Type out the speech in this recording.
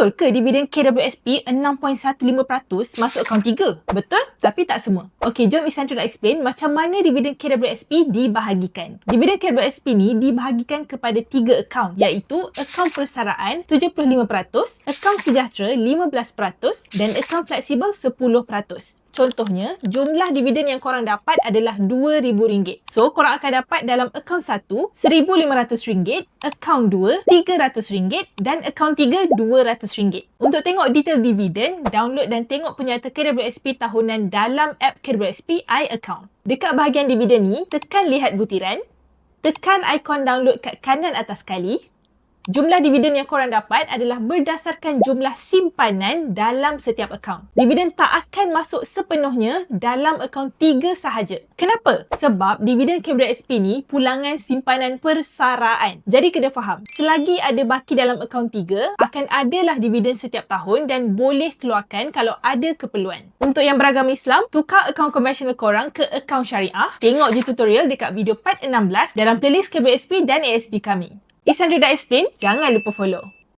Betul ke dividen KWSP 6.15% masuk akaun 3? Betul, tapi tak semua. Okey, jom Isandra nak explain macam mana dividen KWSP dibahagikan. Dividen KWSP ni dibahagikan kepada 3 akaun, iaitu akaun persaraan 75%, akaun sejahtera 15% dan akaun fleksibel 10%. Contohnya, jumlah dividen yang korang dapat adalah RM2,000. So, korang akan dapat dalam akaun 1, RM1,500, akaun 2, RM300 dan akaun 3, RM200. Untuk tengok detail dividen, download dan tengok penyata KWSP tahunan dalam app KWSP iAccount. Dekat bahagian dividen ni, tekan lihat butiran, tekan ikon download kat kanan atas sekali. Jumlah dividen yang korang dapat adalah berdasarkan jumlah simpanan dalam setiap akaun. Dividen tak akan masuk sepenuhnya dalam akaun 3 sahaja. Kenapa? Sebab dividen KWSP ni pulangan simpanan persaraan. Jadi kena faham, selagi ada baki dalam akaun 3, akan adalah dividen setiap tahun dan boleh keluarkan kalau ada keperluan. Untuk yang beragama Islam, tukar akaun konvensional korang ke akaun syariah. Tengok je tutorial dekat video part 16 dalam playlist KWSP dan ASB kami. Isandra dah explain, jangan lupa follow.